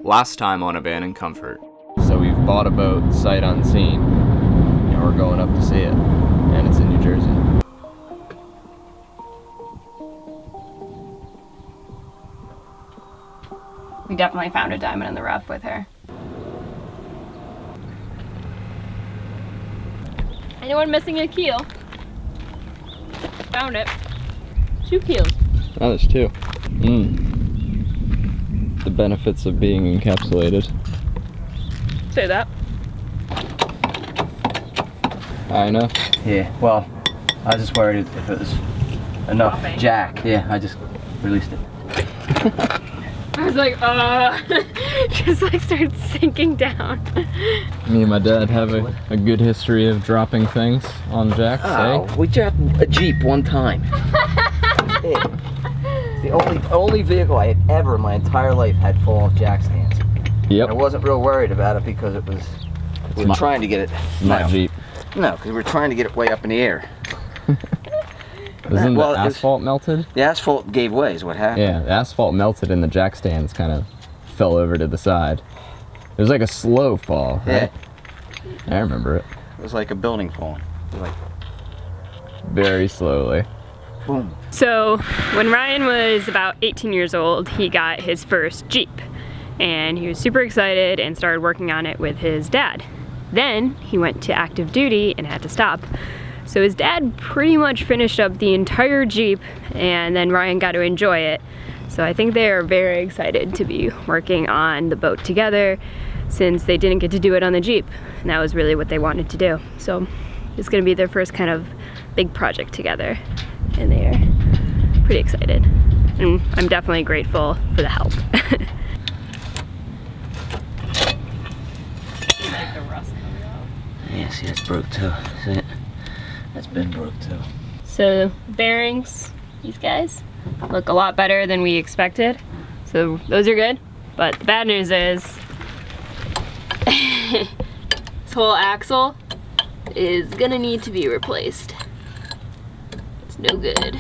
last time on Abandoned Comfort. So we've bought a boat, sight unseen, and we're going up to see it, and it's in New Jersey. We definitely found a diamond in the rough with her. Anyone missing a keel? Found it. 2 keels. Oh, there's 2. The benefits of being encapsulated. Say that. I know. Yeah, well, I was just worried if it was enough Popping. jack. Yeah, I just released it. I was like, just like started sinking down. Me and my dad have a good history of dropping things on jacks, eh? We dropped a Jeep one time. It's the only vehicle I had ever in my entire life had fall off jack stands. Yep. I wasn't real worried about it because we were trying to get it. Not Jeep. No, because we were trying to get it way up in the air. Isn't the asphalt melted? The asphalt gave way is what happened. Yeah, the asphalt melted and the jack stands kind of fell over to the side. It was like a slow fall, right? Yeah. I remember it. It was like a building falling. It was like Very slowly. boom. So when Ryan was about 18 years old, he got his first Jeep. And he was super excited and started working on it with his dad. Then he went to active duty and had to stop. So his dad pretty much finished up the entire Jeep, and then Ryan got to enjoy it. So I think they are very excited to be working on the boat together, since they didn't get to do it on the Jeep, and that was really what they wanted to do. So it's gonna be their first kind of big project together, and they are pretty excited. And I'm definitely grateful for the help. Yeah, see, that's broke too. See it? That's been broke too. So bearings, these guys, look a lot better than we expected. So those are good. But the bad news is this whole axle is gonna need to be replaced. It's no good.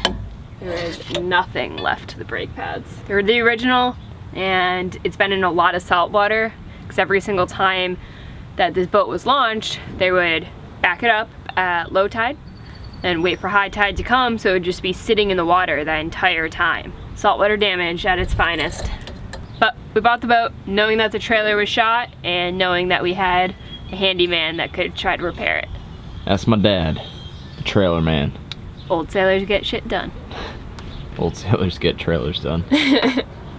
There is nothing left to the brake pads. They're the original, and it's been in a lot of salt water, because every single time that this boat was launched, they would back it up at low tide and wait for high tide to come, so it would just be sitting in the water the entire time. Saltwater damage at its finest. But we bought the boat knowing that the trailer was shot and knowing that we had a handyman that could try to repair it. That's my dad, the trailer man. Old sailors get shit done. Old sailors get trailers done.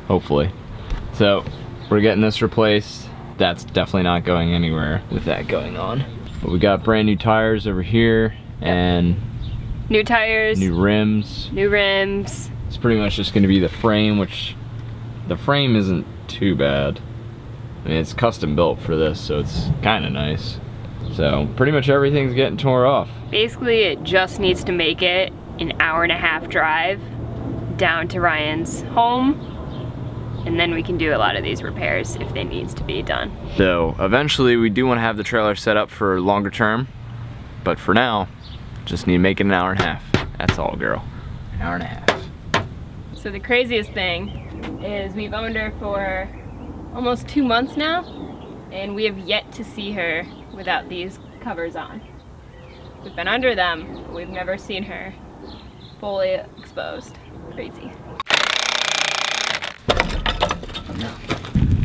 Hopefully. So we're getting this replaced. That's definitely not going anywhere with that going on. But we got brand new tires over here and new tires, new rims. New rims. It's pretty much just gonna be the frame, which the frame isn't too bad. I mean, it's custom built for this, so it's kind of nice. So pretty much everything's getting tore off. Basically, it just needs to make it an 1.5-hour drive down to Ryan's home, and then we can do a lot of these repairs if they needs to be done. So eventually we do want to have the trailer set up for longer term, but for now, just need to make it an 1.5 hours. That's all, girl. An 1.5 hours. So the craziest thing is we've owned her for almost 2 months now, and we have yet to see her without these covers on. We've been under them, but we've never seen her fully exposed. Crazy.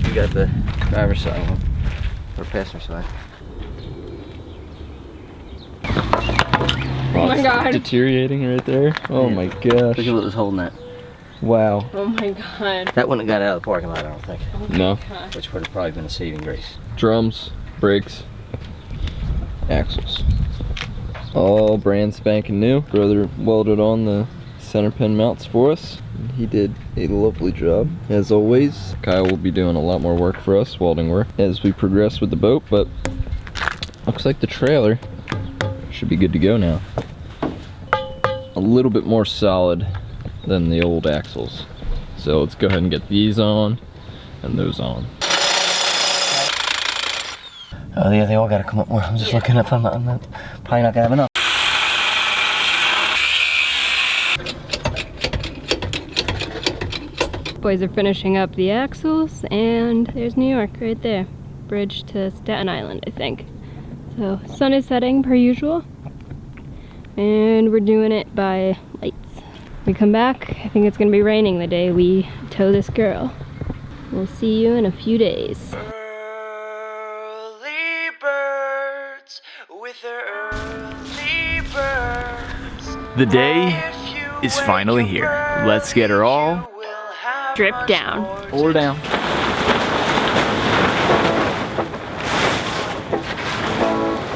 You got the driver's side one, or passenger side. Oh my god. Deteriorating right there. Oh Yeah. my gosh. Look at what was holding that. Wow. Oh my god. That wouldn't have got out of the parking lot, I don't think. Oh my No. gosh. Which would have probably been a saving grace. Drums, brakes, axles. All brand spanking new. Brother welded on the center pin mounts for us. He did a lovely job. As always, Kyle will be doing a lot more work for us, welding work, as we progress with the boat, but looks like the trailer should be good to go now. A little bit more solid than the old axles. So let's go ahead and get these on and those on. Oh yeah, they all gotta come up more. I'm just looking if I'm not probably not gonna have enough. Boys are finishing up the axles, and there's New York right there. Bridge to Staten Island, I think. So, sun is setting per usual. And we're doing it by lights. We come back, I think it's gonna be raining the day we tow this girl. We'll see you in a few days. Early birds with their early birds. The day is finally here. Let's get her all Drip down. pull her down.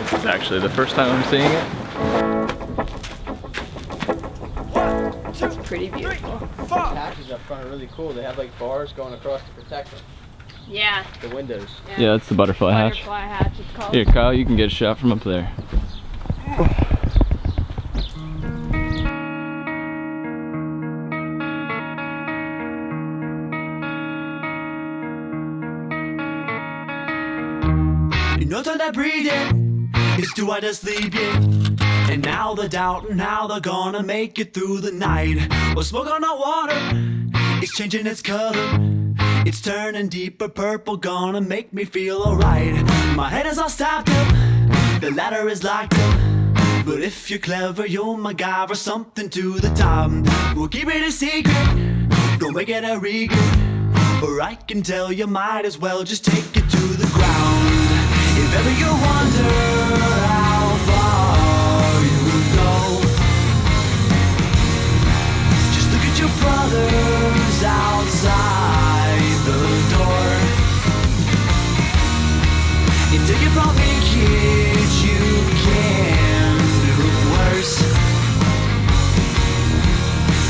This is actually the first time I'm seeing it. It's pretty beautiful. The hatches up front are really cool. They have like bars going across to protect them. Yeah. The windows. Yeah, that's the butterfly hatch. Butterfly hatch, it's called. Here, Kyle, you can get a shot from up there. You know that breathing is too hard to sleep in. And now the doubt and how they're gonna make it through the night. Well, smoke on the water, it's changing its color. It's turning deeper purple, gonna make me feel alright. My head is all stopped up, the ladder is locked up. But if you're clever, you'll MacGyver something to the top. We'll keep it a secret, don't make it a regret. Or I can tell you might as well just take it to the ground. If ever you wonder how far you would go, just look at your brothers outside the door. Until you brought me kids, you can do worse.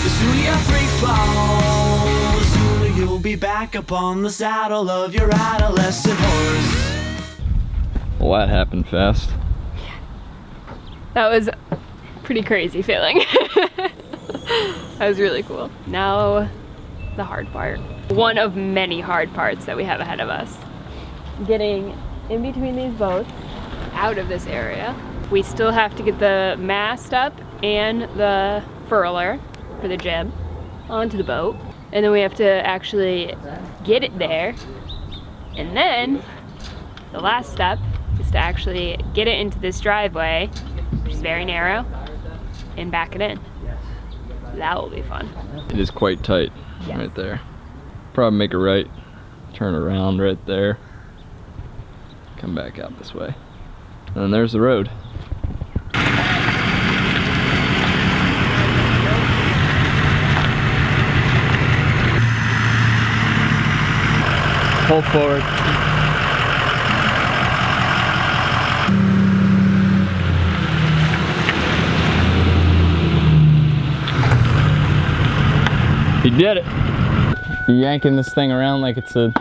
The sooner you free fall, the sooner you'll be back upon the saddle of your adolescent horse. Well, that happened fast. That was pretty crazy feeling. That was really cool. Now, the hard part. One of many hard parts that we have ahead of us. Getting in between these boats, out of this area. We still have to get the mast up and the furler for the jib onto the boat. And then we have to actually get it there. And then, the last step is to actually get it into this driveway, which is very narrow, and back it in. That will be fun. It is quite tight right there. Probably make a right, turn around right there, come back out this way. And then there's the road. Pull forward. You did it. You're yanking this thing around like it's a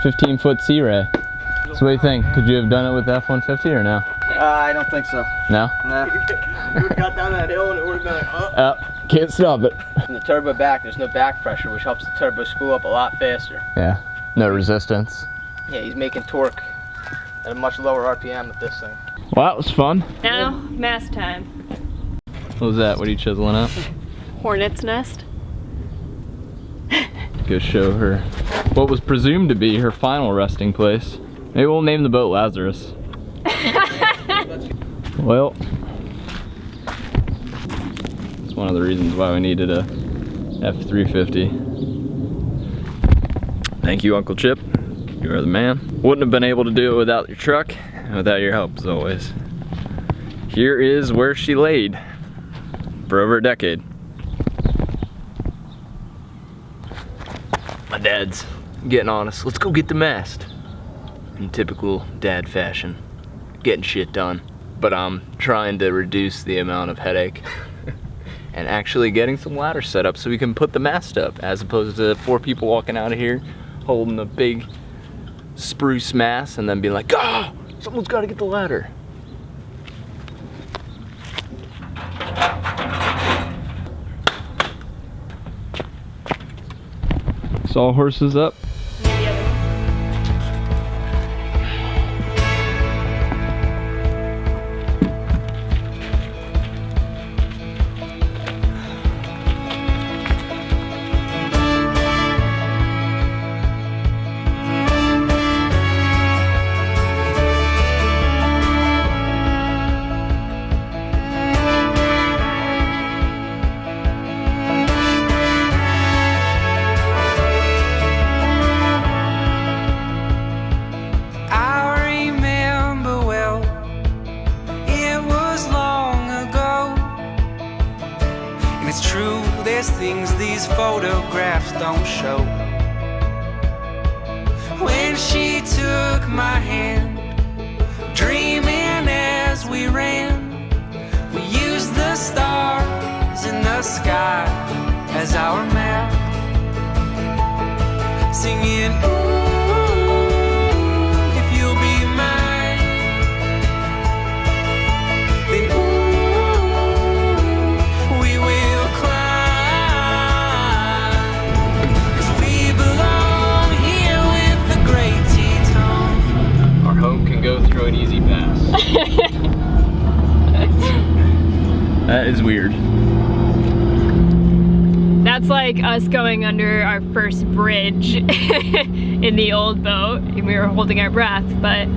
15-foot Sea Ray. So what do you think? Could you have done it with the F-150 or no? I don't think so. No? Nah. You would've got down that hill and it would've been like, oh. Can't stop it. From the turbo back, there's no back pressure, which helps the turbo spool up a lot faster. Yeah. No resistance. Yeah, he's making torque at a much lower RPM with this thing. Well, that was fun. Now, mast time. What was that? What are you chiseling up? Hornet's nest. Go show her what was presumed to be her final resting place. Maybe we'll name the boat Lazarus. Well, it's one of the reasons why we needed a F-350. Thank you, Uncle Chip. You are the man. Wouldn't have been able to do it without your truck and without your help, as always. Here is where she laid for over a decade. My dad's getting on us. Let's go get the mast. In typical dad fashion. Getting shit done. But I'm trying to reduce the amount of headache and actually getting some ladders set up so we can put the mast up, as opposed to 4 people walking out of here holding a big spruce mast and then being like, oh, someone's got to get the ladder. Sawhorses up. there's things these photographs don't show. When she took my hand, dreaming as we ran, we used the stars in the sky as our map, singing, ooh, if you'll be mine, then ooh, we will climb, 'cause we belong here with the great Teton. Our home can go through an easy pass. That is weird. That's like us going under our first bridge in the old boat. And we were holding our breath, but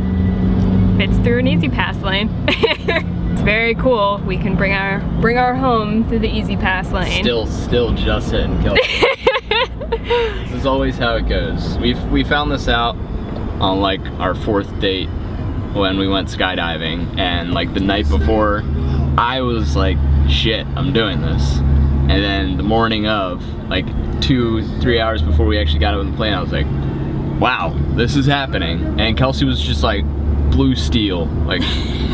it's through an easy pass lane. It's very cool. We can bring our home through the easy pass lane. Still just hitting Kelsey. This is always how it goes. We found this out on like our 4th date when we went skydiving, and like the night before I was like, shit, I'm doing this. And then the morning of, like 2-3 hours before we actually got on the plane, I was like, wow, this is happening. And Kelsey was just like blue steel, like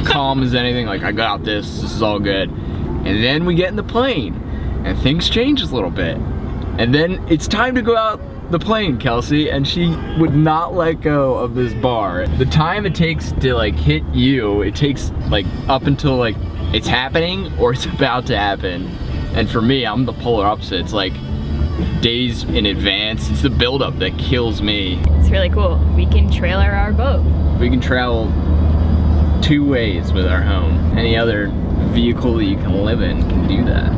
calm as anything, like I got this is all good. And then we get in the plane and things change a little bit. And then it's time to go out the plane, Kelsey, and she would not let go of this bar. The time it takes to like hit you, it takes like up until like it's happening or it's about to happen. And for me, I'm the polar opposite. It's like days in advance. It's the buildup that kills me. It's really cool. We can trailer our boat. We can travel 2 ways with our home. Any other vehicle that you can live in can do that.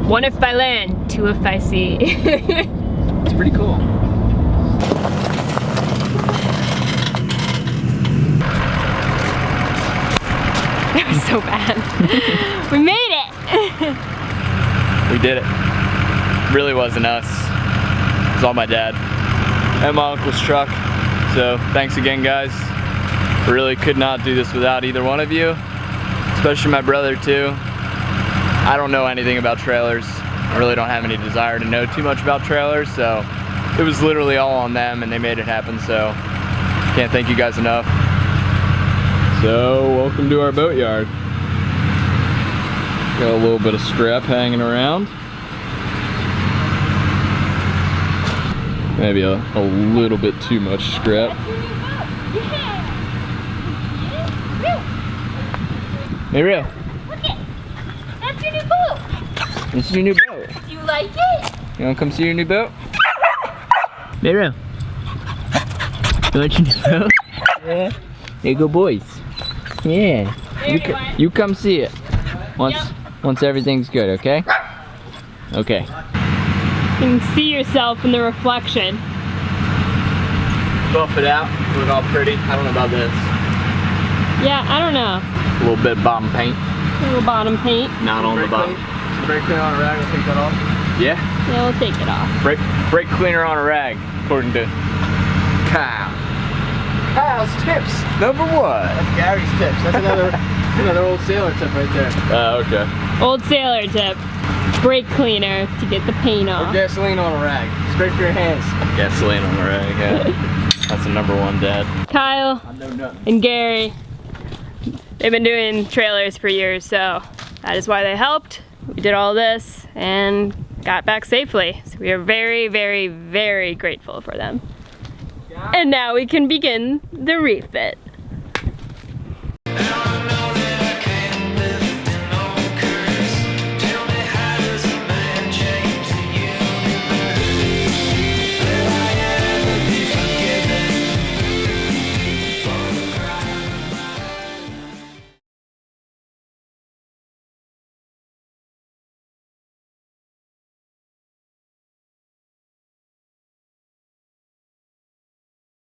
1 if by land, 2 if by sea. It's pretty cool. That was so bad. We made it! We did it. Really wasn't us. It was all my dad and my uncle's truck. So thanks again, guys. I really could not do this without either one of you, especially my brother too. I don't know anything about trailers. I really don't have any desire to know too much about trailers, so it was literally all on them and they made it happen, so can't thank you guys enough. So welcome to our boat yard. Got a little bit of scrap hanging around. Maybe a little bit too much scrap. Hey, Rio. Look it! That's your new boat! This is your new boat. Do you like it? You wanna come see your new boat? Hey, Rio. You want your new boat? Yeah. There you go, boys. Yeah. You come see it. Once everything's good, okay? Okay. You can see yourself in the reflection. Buff it out, look all pretty. I don't know about this. Yeah, I don't know. A little bit of bottom paint. A little bottom paint. Not on the bottom. Brake cleaner on a rag, we'll take that off. Yeah. Yeah, we'll take it off. Brake cleaner on a rag, according to Kyle. Kyle's tips, #1. That's Gary's tips. That's another old sailor tip right there. Oh, okay. Old sailor tip. Brake cleaner to get the paint Or off. gasoline on a rag. It's great for your hands. Gasoline on the rag, yeah. That's the #1, Dad. Kyle I know nothing. and Gary, they've been doing trailers for years, so that is why they helped. We did all this and got back safely. So we are very, very, very grateful for them. And now we can begin the refit.